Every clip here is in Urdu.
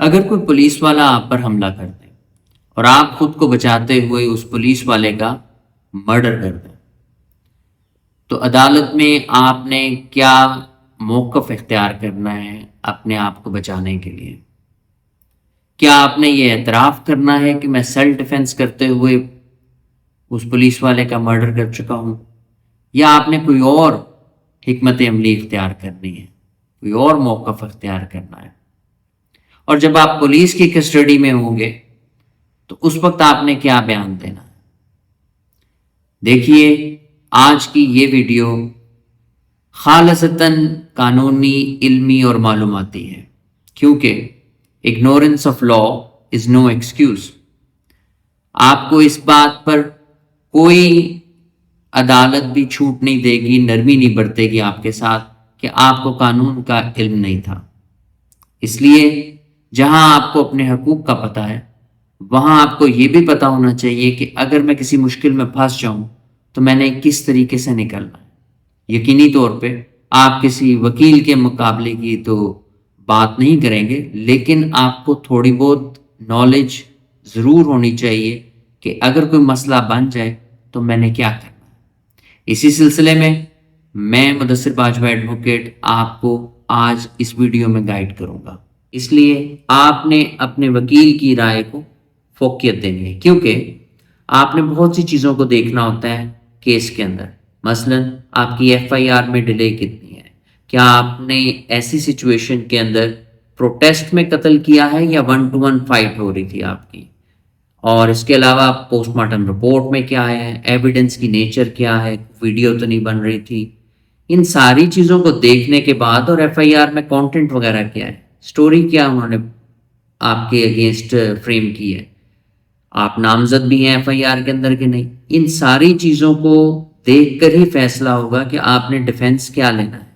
اگر کوئی پولیس والا آپ پر حملہ کر دے اور آپ خود کو بچاتے ہوئے اس پولیس والے کا مرڈر کر دیں تو عدالت میں آپ نے کیا موقف اختیار کرنا ہے اپنے آپ کو بچانے کے لیے؟ کیا آپ نے یہ اعتراف کرنا ہے کہ میں سیلف ڈیفenس کرتے ہوئے اس پولیس والے کا مرڈر کر چکا ہوں، یا آپ نے کوئی اور حکمت عملی اختیار کرنی ہے، کوئی اور موقف اختیار کرنا ہے؟ اور جب آپ پولیس کی کسٹڈی میں ہوں گے تو اس وقت آپ نے کیا بیان دینا ہے؟ دیکھیے، آج کی یہ ویڈیو خالصتاً قانونی، علمی اور معلوماتی ہے، کیونکہ ignorance of law is no excuse. آپ کو اس بات پر کوئی عدالت بھی چھوٹ نہیں دے گی، نرمی نہیں برتے گی آپ کے ساتھ کہ آپ کو قانون کا علم نہیں تھا۔ اس لیے جہاں آپ کو اپنے حقوق کا پتہ ہے، وہاں آپ کو یہ بھی پتہ ہونا چاہیے کہ اگر میں کسی مشکل میں پھنس جاؤں تو میں نے کس طریقے سے نکلنا ہے۔ یقینی طور پہ آپ کسی وکیل کے مقابلے کی تو بات نہیں کریں گے، لیکن آپ کو تھوڑی بہت نالج ضرور ہونی چاہیے کہ اگر کوئی مسئلہ بن جائے تو میں نے کیا کرنا ہے۔ اسی سلسلے میں مدثر باجوہ ایڈوکیٹ آپ کو آج اس ویڈیو میں گائیڈ کروں گا۔ اس لیے آپ نے اپنے وکیل کی رائے کو فوقیت دینی ہے، کیونکہ آپ نے بہت سی چیزوں کو دیکھنا ہوتا ہے کیس کے اندر۔ مثلاً آپ کی ایف آئی آر میں ڈیلے کتنی ہے، کیا آپ نے ایسی سچویشن کے اندر پروٹیسٹ میں قتل کیا ہے یا 1-to-1 فائٹ ہو رہی تھی آپ کی، اور اس کے علاوہ پوسٹ مارٹم رپورٹ میں کیا ہے، ایویڈنس کی نیچر کیا ہے، ویڈیو تو نہیں بن رہی تھی۔ ان ساری چیزوں کو دیکھنے کے بعد، اور ایف آئی آر میں کانٹینٹ وغیرہ کیا ہے، سٹوری کیا انہوں نے آپ کے اگینسٹ فریم کی ہے، آپ نامزد بھی ہیں ایف آئی آر کے اندر کہ نہیں، ان ساری چیزوں کو دیکھ کر ہی فیصلہ ہوگا کہ آپ نے ڈیفenس کیا لینا ہے،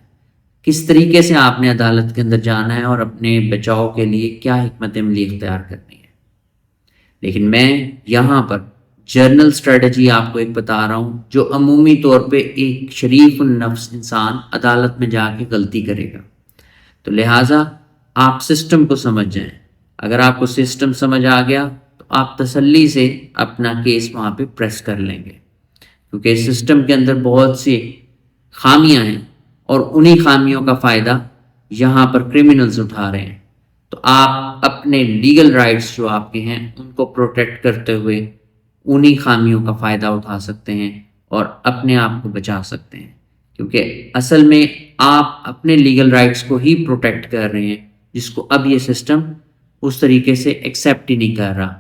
کس طریقے سے آپ نے عدالت کے اندر جانا ہے، اور اپنے بچاؤ کے لیے کیا حکمت عملی اختیار کرنی ہے۔ لیکن میں یہاں پر جرنل اسٹریٹجی آپ کو ایک بتا رہا ہوں جو عمومی طور پہ ایک شریف النفس انسان عدالت میں جا کے غلطی کرے گا۔ تو لہٰذا آپ سسٹم کو سمجھ جائیں۔ اگر آپ کو سسٹم سمجھ آ گیا تو آپ تسلی سے اپنا کیس وہاں پہ پریس کر لیں گے، کیونکہ اس سسٹم کے اندر بہت سی خامیاں ہیں، اور انہی خامیوں کا فائدہ یہاں پر کرمنلز اٹھا رہے ہیں۔ تو آپ اپنے لیگل رائٹس جو آپ کے ہیں ان کو پروٹیکٹ کرتے ہوئے انہی خامیوں کا فائدہ اٹھا سکتے ہیں اور اپنے آپ کو بچا سکتے ہیں، کیونکہ اصل میں آپ اپنے لیگل رائٹس کو ہی پروٹیکٹ کر رہے ہیں، جس کو اب یہ سسٹم اس طریقے سے ایکسیپٹ ہی نہیں کر رہا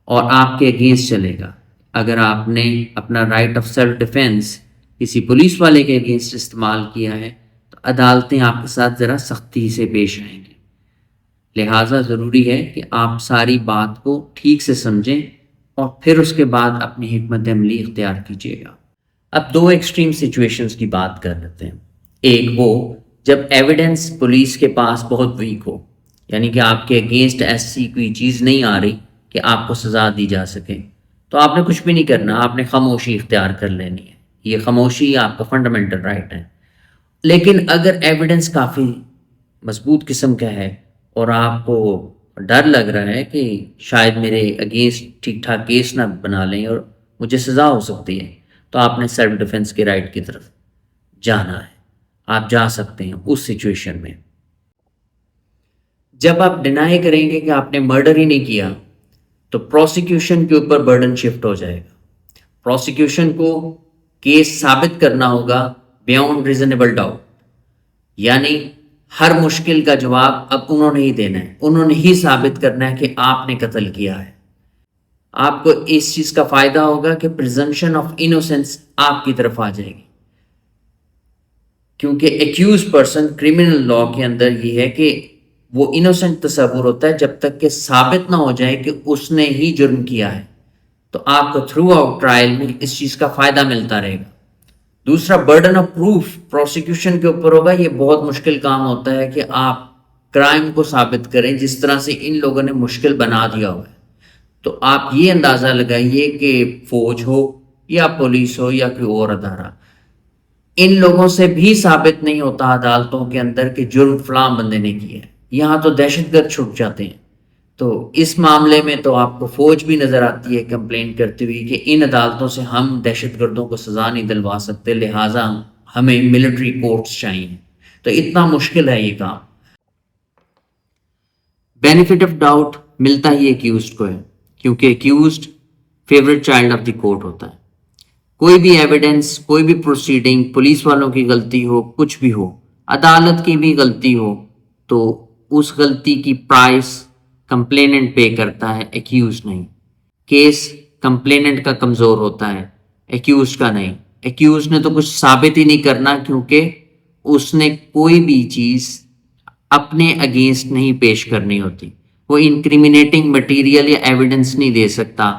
اور آپ کے اگینسٹ چلے گا۔ اگر آپ نے اپنا رائٹ آف سیلف ڈیفenس کسی پولیس والے کے اگینسٹ استعمال کیا ہے تو عدالتیں آپ کے ساتھ ذرا سختی سے پیش آئیں گی۔ لہٰذا ضروری ہے کہ آپ ساری بات کو ٹھیک سے سمجھیں اور پھر اس کے بعد اپنی حکمت عملی اختیار کیجیے گا۔ اب دو ایکسٹریم سچویشنز کی بات کر لیتے ہیں۔ ایک وہ جب ایویڈنس پولیس کے پاس بہت ویک ہو، یعنی کہ آپ کے اگینسٹ ایسی کوئی چیز نہیں آ رہی کہ آپ کو سزا دی جا سکے، تو آپ نے کچھ بھی نہیں کرنا، آپ نے خاموشی اختیار کر لینی ہے۔ یہ خاموشی آپ کا فنڈامنٹل رائٹ ہے۔ لیکن اگر ایویڈنس کافی مضبوط قسم کا ہے اور آپ کو ڈر لگ رہا ہے کہ شاید میرے اگینسٹ ٹھیک ٹھاک کیس نہ بنا لیں اور مجھے سزا ہو سکتی ہے، تو آپ نے سیلف ڈیفenس کے رائٹ کی طرف جانا ہے۔ آپ جا سکتے ہیں اس سچویشن میں۔ جب آپ ڈینائی کریں گے کہ آپ نے مرڈر ہی نہیں کیا تو پروسیکیوشن کے اوپر برڈن شفٹ ہو جائے گا۔ پروسیکیوشن کو کیس ثابت کرنا ہوگا بیونڈ ریزنیبل ڈاؤٹ، یعنی ہر مشکل کا جواب اب انہوں نے ہی دینا ہے، انہوں نے ہی ثابت کرنا ہے کہ آپ نے قتل کیا ہے۔ آپ کو اس چیز کا فائدہ ہوگا کہ پریزمپشن آف انوسینس آپ کی طرف آ جائے گی، کیونکہ ایکیوز پرسن کرمنل لا کے اندر یہ ہے کہ وہ انوسینٹ تصور ہوتا ہے جب تک کہ ثابت نہ ہو جائے کہ اس نے ہی جرم کیا ہے۔ تو آپ کو تھرو آؤٹ ٹرائل میں اس چیز کا فائدہ ملتا رہے گا۔ دوسرا، برڈن آف پروف پروسیکیوشن کے اوپر ہوگا۔ یہ بہت مشکل کام ہوتا ہے کہ آپ کرائم کو ثابت کریں جس طرح سے ان لوگوں نے مشکل بنا دیا ہوا ہے۔ تو آپ یہ اندازہ لگائیے کہ فوج ہو یا پولیس ہو یا کوئی اور ادارہ، ان لوگوں سے بھی ثابت نہیں ہوتا عدالتوں کے اندر کہ جرم فلاں بندے نے کیا ہے۔ یہاں تو دہشت گرد چھٹ جاتے ہیں، تو اس معاملے میں تو آپ کو فوج بھی نظر آتی ہے کمپلین کرتی ہوئی کہ ان عدالتوں سے ہم دہشت گردوں کو سزا نہیں دلوا سکتے، لہٰذا ہمیں ملٹری کورٹس چاہیے. تو اتنا مشکل ہے یہ کام. بینیفٹ آف ڈاؤٹ ملتا ہی ایکیوزڈ کو ہے، کیونکہ accused favourite child of the court ہوتا ہے. کوئی بھی ایویڈنس، کوئی بھی پروسیڈنگ، پولیس والوں کی غلطی ہو، کچھ بھی ہو، عدالت کی بھی غلطی ہو، تو اس غلطی کی پرائس کمپلیننٹ پے کرتا ہے، ایکیوز نہیں. کیس کمپلیننٹ کا کمزور ہوتا ہے، ایکیوز کا نہیں. ایکیوز نے تو کچھ ثابت ہی نہیں کرنا، کیونکہ اس نے کوئی بھی چیز اپنے اگینسٹ نہیں پیش کرنی ہوتی. وہ انکریمنیٹنگ مٹیریل یا ایویڈنس نہیں دے سکتا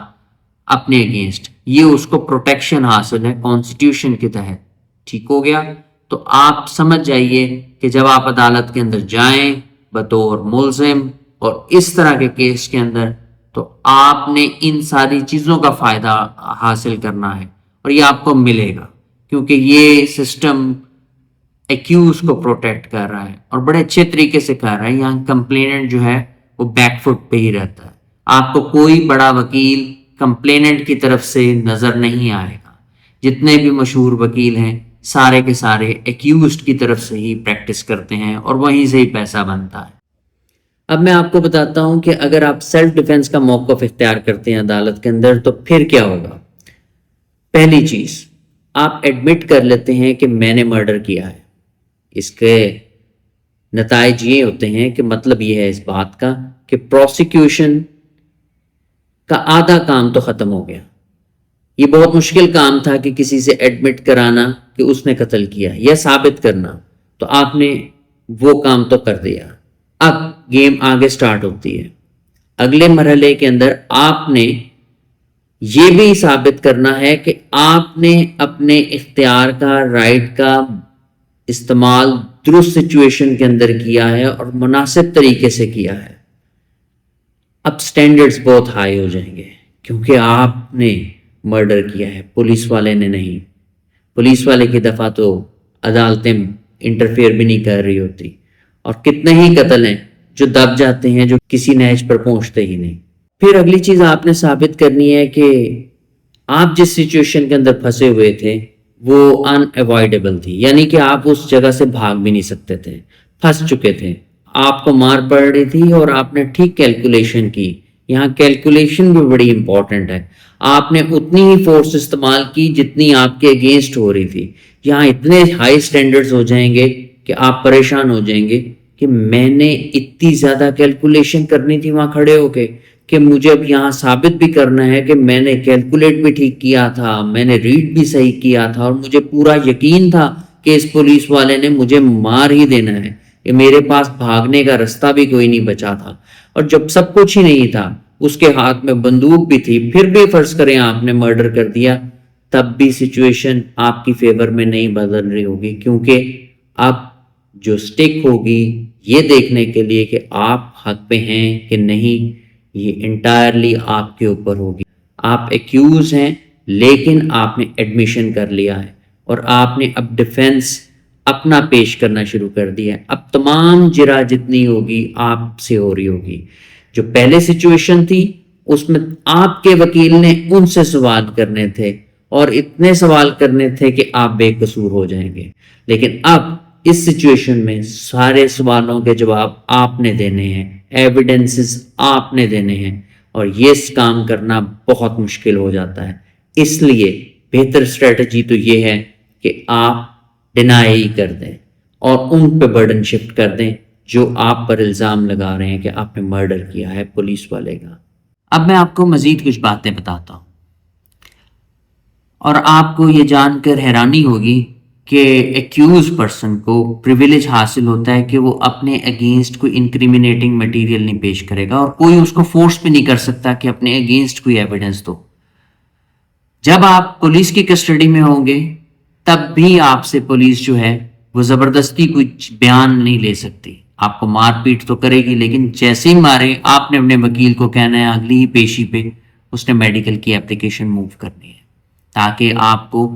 اپنے اگینسٹ. یہ اس کو پروٹیکشن حاصل ہے کانسٹیٹیوشن کے تحت. ٹھیک ہو گیا؟ تو آپ سمجھ جائیے کہ جب آپ عدالت کے اندر جائیں بطور ملزم اور اس طرح کے کیس کے اندر، تو آپ نے ان ساری چیزوں کا فائدہ حاصل کرنا ہے، اور یہ آپ کو ملے گا، کیونکہ یہ سسٹم ایکیوز کو پروٹیکٹ کر رہا ہے اور بڑے اچھے طریقے سے کر رہا ہے. یہاں کمپلیننٹ جو ہے وہ بیک فٹ پہ ہی رہتا ہے. آپ کو کوئی بڑا وکیل کمپلیننٹ کی طرف سے نظر نہیں آئے گا. جتنے بھی مشہور وکیل ہیں سارے کے سارے ایکیوزڈ کی طرف سے ہی پریکٹس کرتے ہیں اور وہیں سے ہی پیسہ بنتا ہے. اب میں آپ کو بتاتا ہوں کہ اگر آپ سیلف ڈیفenس کا موقف اختیار کرتے ہیں عدالت کے اندر تو پھر کیا ہوگا. پہلی چیز، آپ ایڈمٹ کر لیتے ہیں کہ میں نے مرڈر کیا ہے. اس کے نتائج یہ ہوتے ہیں کہ مطلب یہ ہے اس بات کا کہ پروسیکیوشن کا آدھا کام تو ختم ہو گیا. یہ بہت مشکل کام تھا کہ کسی سے ایڈمٹ کرانا کہ اس نے قتل کیا یا ثابت کرنا، تو آپ نے وہ کام تو کر دیا. اب گیم آگے سٹارٹ ہوتی ہے. اگلے مرحلے کے اندر آپ نے یہ بھی ثابت کرنا ہے کہ آپ نے اپنے اختیار کا، رائٹ کا استعمال درست سچویشن کے اندر کیا ہے اور مناسب طریقے سے کیا ہے. اب سٹینڈرڈز بہت ہائی ہو جائیں گے، کیونکہ آپ نے مرڈر کیا ہے، پولیس والے نے نہیں. پولیس والے کی دفعہ تو عدالتیں انٹرفیئر بھی نہیں کر رہی ہوتی، اور کتنے ہی قتل ہیں جو دب جاتے ہیں، جو کسی نہج پر پہنچتے ہی نہیں. پھر اگلی چیز آپ نے ثابت کرنی ہے کہ آپ جس سچویشن کے اندر پھنسے ہوئے تھے وہ ان اوائڈیبل تھی، یعنی کہ آپ اس جگہ سے بھاگ بھی نہیں سکتے تھے، پھنس چکے تھے. آپ کو مار پڑ رہی تھی اور آپ نے ٹھیک کیلکولیشن کی. یہاں کیلکولیشن بھی بڑی امپورٹنٹ ہے. آپ نے اتنی ہی فورس استعمال کی جتنی آپ کے اگینسٹ ہو رہی تھی. یہاں اتنے ہائی سٹینڈرڈز ہو جائیں گے کہ آپ پریشان ہو جائیں گے کہ میں نے اتنی زیادہ کیلکولیشن کرنی تھی وہاں کھڑے ہو کے، کہ مجھے اب یہاں ثابت بھی کرنا ہے کہ میں نے کیلکولیٹ بھی ٹھیک کیا تھا، میں نے ریڈ بھی صحیح کیا تھا، اور مجھے پورا یقین تھا کہ اس پولیس والے نے مجھے مار ہی دینا ہے، کہ میرے پاس بھاگنے کا رستہ بھی کوئی نہیں بچا تھا. اور جب سب کچھ ہی نہیں تھا، اس کے ہاتھ میں بندوق بھی تھی، پھر بھی فرض کریں آپ نے مرڈر کر دیا، تب بھی سچویشن آپ کی فیور میں نہیں بدل رہی ہوگی، کیونکہ اب جو سٹک ہوگی یہ دیکھنے کے لیے کہ آپ حق پہ ہیں کہ نہیں، یہ انٹائرلی آپ کے اوپر ہوگی. آپ ایکیوز ہیں، لیکن آپ نے ایڈمیشن کر لیا ہے اور آپ نے اب ڈیفenس اپنا پیش کرنا شروع کر دیا ہے. اب تمام جرا جتنی ہوگی آپ سے ہو رہی ہوگی. جو پہلے سچویشن تھی اس میں آپ کے وکیل نے ان سے سوال کرنے تھے، اور اتنے سوال کرنے تھے کہ آپ بے قصور ہو جائیں گے. لیکن اب اس سچویشن میں سارے سوالوں کے جواب آپ نے دینے ہیں، ایویڈنسز آپ نے دینے ہیں، اور یہ کام کرنا بہت مشکل ہو جاتا ہے. اس لیے بہتر اسٹریٹجی تو یہ ہے کہ آپ ڈینائی کر دیں اور ان پہ برڈن شفٹ کر دیں جو آپ پر الزام لگا رہے ہیں کہ آپ نے مرڈر کیا ہے پولیس والے کا. اب میں آپ کو مزید کچھ باتیں بتاتا ہوں، اور آپ کو یہ جان کر حیرانی ہوگی کہ ایکیوز پرسن کو پریویلیج حاصل ہوتا ہے کہ وہ اپنے اگینسٹ کوئی انکریمنیٹنگ مٹیریل نہیں پیش کرے گا، اور کوئی اس کو فورس بھی نہیں کر سکتا کہ اپنے اگینسٹ کوئی ایویڈنس دو. جب آپ پولیس کی کسٹڈی میں ہوں گے تب بھی آپ سے پولیس جو ہے وہ زبردستی کوئی بیان نہیں لے سکتی. آپ کو مار پیٹ تو کرے گی، لیکن جیسے ہی مارے آپ نے اپنے وکیل کو کہنا ہے اگلی ہی پیشی پہ اس نے میڈیکل کی اپلیکیشن موو کرنی ہے، تاکہ آپ کو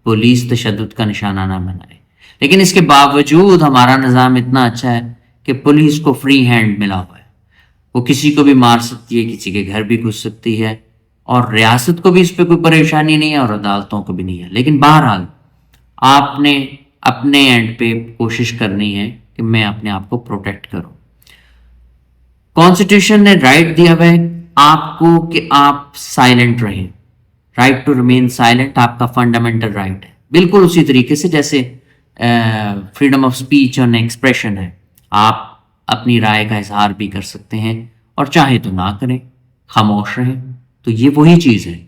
پولیس تشدد کا نشانہ نہ بنائے. لیکن اس کے باوجود ہمارا نظام اتنا اچھا ہے کہ پولیس کو فری ہینڈ ملا ہوا ہے. وہ کسی کو بھی مار سکتی ہے، کسی کے گھر بھی گھس سکتی ہے، اور ریاست کو بھی اس پہ کوئی پریشانی نہیں ہے اور عدالتوں کو بھی نہیں ہے. لیکن بہرحال آپ نے اپنے اینڈ پہ کوشش کرنی ہے کہ میں اپنے آپ کو پروٹیکٹ کروں. کانسٹیٹیوشن نے رائٹ دیا ہوا ہے آپ کو کہ آپ سائلنٹ رہیں. رائٹ ٹو ریمین سائلنٹ آپ کا فنڈامنٹل رائٹ ہے، بالکل اسی طریقے سے جیسے فریڈم آف اسپیچ اور ایکسپریشن ہے. آپ اپنی رائے کا اظہار بھی کر سکتے ہیں اور چاہے تو نہ کریں، خاموش رہیں. تو یہ وہی چیز ہے.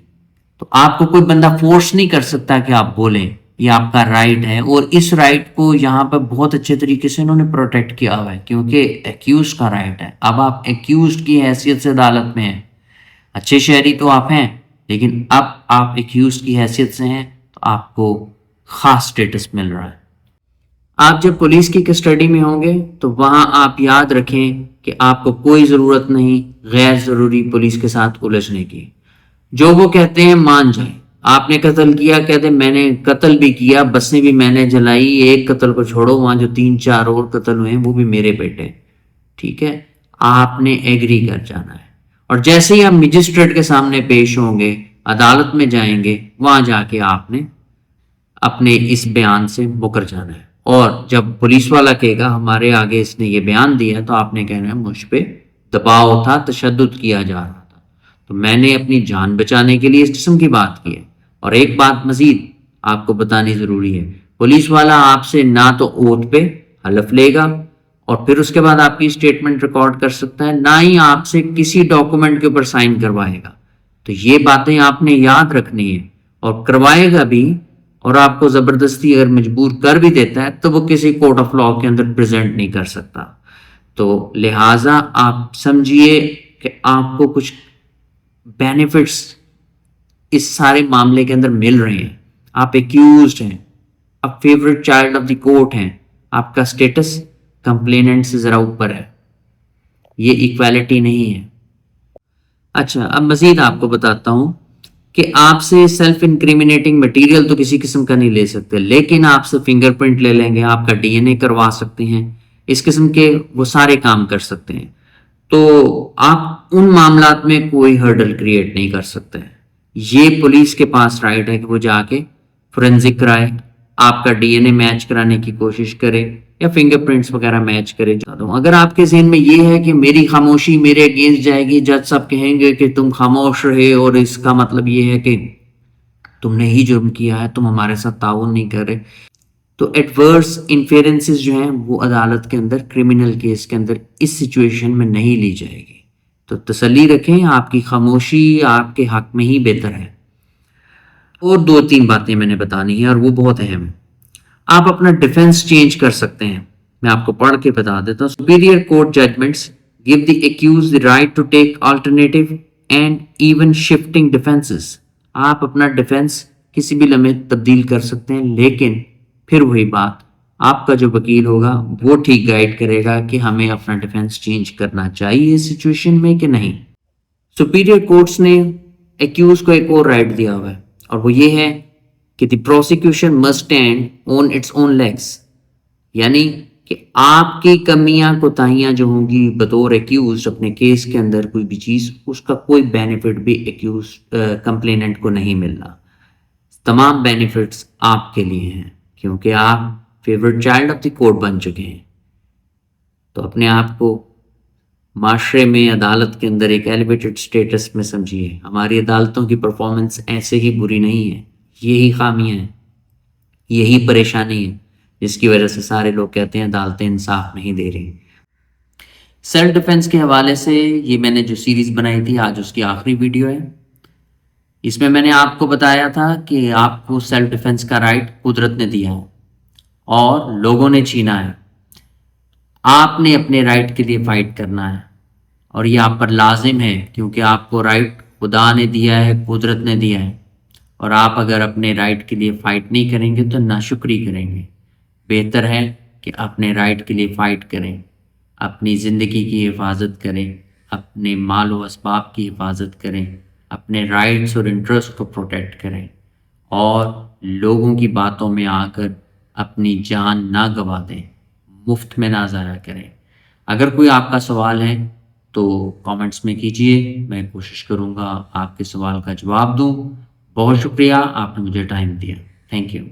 تو آپ کو کوئی بندہ فورس نہیں کر سکتا کہ آپ بولیں، یہ آپ کا رائٹ ہے. اور اس رائٹ کو یہاں پہ بہت اچھے طریقے سے انہوں نے پروٹیکٹ کیا ہوا ہے کیونکہ ایکیوز کا رائٹ ہے. اب آپ ایکیوزڈ کی حیثیت سے عدالت میں ہیں. اچھے شہری تو آپ ہیں، لیکن اب آپ ایکیوزڈ کی حیثیت سے ہیں تو آپ کو خاص سٹیٹس مل رہا ہے. آپ جب پولیس کی کسٹڈی میں ہوں گے تو وہاں آپ یاد رکھیں کہ آپ کو کوئی ضرورت نہیں غیر ضروری پولیس کے ساتھ الجھنے کی. جو وہ کہتے ہیں مان جائیں. آپ نے قتل کیا، کہتے میں نے قتل بھی کیا، بسیں بھی میں نے جلائی، ایک قتل کو چھوڑو وہاں جو 3-4 اور قتل ہوئے ہیں وہ بھی میرے بیٹے. ٹھیک ہے، آپ نے ایگری کر جانا ہے. اور جیسے ہی آپ مجسٹریٹ کے سامنے پیش ہوں گے، عدالت میں جائیں گے، وہاں جا کے آپ نے اپنے اس بیان سے مکر جانا ہے. اور جب پولیس والا کہے گا ہمارے آگے اس نے یہ بیان دیا تو آپ نے کہنا ہے مجھ پہ دباؤ تھا، تشدد کیا جا رہا تھا، تو میں نے اپنی جان بچانے کے لیے اس قسم کی بات کی ہے. اور ایک بات مزید آپ کو بتانی ضروری ہے، پولیس والا آپ سے نہ تو اوتھ پہ حلف لے گا اور پھر اس کے بعد آپ کی اسٹیٹمنٹ ریکارڈ کر سکتا ہے، نہ ہی آپ سے کسی ڈاکومنٹ کے اوپر سائن کروائے گا. تو یہ باتیں آپ نے یاد رکھنی ہے. اور کروائے گا بھی، اور آپ کو زبردستی اگر مجبور کر بھی دیتا ہے تو وہ کسی کورٹ آف لاء کے اندر پریزنٹ نہیں کر سکتا. تو لہٰذا آپ سمجھیے کہ آپ کو کچھ بینیفٹس اس سارے معاملے کے اندر مل رہے ہیں. آپ ایکیوزڈ ہیں، آپ favourite child of the court ہیں، آپ کا سٹیٹس کمپلیننٹ سے ذرا اوپر ہے. یہ ایکویلٹی نہیں ہے. اچھا، اب مزید آپ کو بتاتا ہوں کہ آپ سے سیلف انکریمنیٹنگ مٹیریل تو کسی قسم کا نہیں لے سکتے، لیکن آپ سے فنگر پرنٹ لے لیں گے، آپ کا ڈی این اے کروا سکتے ہیں، اس قسم کے وہ سارے کام کر سکتے ہیں. تو آپ ان معاملات میں کوئی ہرڈل کریٹ نہیں کر سکتے. یہ پولیس کے پاس رائٹ ہے کہ وہ جا کے فورینزک کرائے، آپ کا ڈی این اے میچ کرانے کی کوشش کرے یا فنگر پرنٹس وغیرہ میچ کرے. اگر آپ کے ذہن میں یہ ہے کہ میری خاموشی میرے اگینسٹ جائے گی، جج صاحب کہیں گے کہ تم خاموش رہے اور اس کا مطلب یہ ہے کہ تم نے ہی جرم کیا ہے، تم ہمارے ساتھ تعاون نہیں کر رہے، تو ایڈورس انفیرنسز جو ہیں وہ عدالت کے اندر کرمنل کیس کے اندر اس سچویشن میں نہیں لی جائے گی. تو تسلی رکھیں، آپ کی خاموشی آپ کے حق میں ہی بہتر ہے. اور 2-3 باتیں میں نے بتانی ہیں اور وہ بہت اہم ہیں. آپ اپنا ڈیفنس چینج کر سکتے ہیں. میں آپ کو پڑھ کے بتا دیتا ہوں. Superior court judgments give the accused the right to take alternative and even shifting defenses. آپ اپنا ڈیفنس کسی بھی لمحے تبدیل کر سکتے ہیں، لیکن پھر وہی بات، آپ کا جو وکیل ہوگا وہ ٹھیک گائیڈ کرے گا کہ ہمیں اپنا ڈیفنس چینج کرنا چاہیے اس سچویشن میں کہ نہیں. سپیریئر کورٹس نے ایکیوز کو ایک اور رائٹ دیا ہوا ہے اور وہ یہ ہے کہ the prosecution must stand on its own legs. یعنی کہ آپ کی کمیاں کوتاہیاں جو ہوں گی بطور ایکیوز اپنے کیس کے اندر کوئی بھی چیز، اس کا کوئی بینیفٹ بھی ایکیوز کمپلیننٹ کو نہیں ملنا. تمام بینیفٹس آپ کے لیے ہیں کیونکہ آپ favourite child of the court بن چکے ہیں. تو اپنے آپ کو معاشرے میں، عدالت کے اندر ایک ایلیویٹڈ سٹیٹس میں سمجھیے. ہماری عدالتوں کی پرفارمنس ایسے ہی بری نہیں ہے، یہی خامیاں ہیں، یہی پریشانی ہے جس کی وجہ سے سارے لوگ کہتے ہیں عدالتیں انصاف نہیں دے رہی. سیلف ڈیفنس کے حوالے سے یہ میں نے جو سیریز بنائی تھی آج اس کی آخری ویڈیو ہے. اس میں نے آپ کو بتایا تھا کہ آپ کو سیلف ڈیفنس کا رائٹ قدرت نے دیا ہے اور لوگوں نے چھینا ہے. آپ نے اپنے رائٹ کے لیے فائٹ کرنا ہے اور یہ آپ پر لازم ہے کیونکہ آپ کو رائٹ خدا نے دیا ہے، قدرت نے دیا ہے. اور آپ اگر اپنے رائٹ کے لیے فائٹ نہیں کریں گے تو ناشکری کریں گے. بہتر ہے کہ اپنے رائٹ کے لیے فائٹ کریں، اپنی زندگی کی حفاظت کریں، اپنے مال و اسباب کی حفاظت کریں، اپنے رائٹس اور انٹرسٹ کو پروٹیکٹ کریں اور لوگوں کی باتوں میں آ کر اپنی جان نہ گوا دیں، مفت میں نہ ضائع کریں. اگر کوئی آپ کا سوال ہے تو کامنٹس میں کیجئے، میں کوشش کروں گا آپ کے سوال کا جواب دوں. بہت شکریہ، آپ نے مجھے ٹائم دیا. Thank you.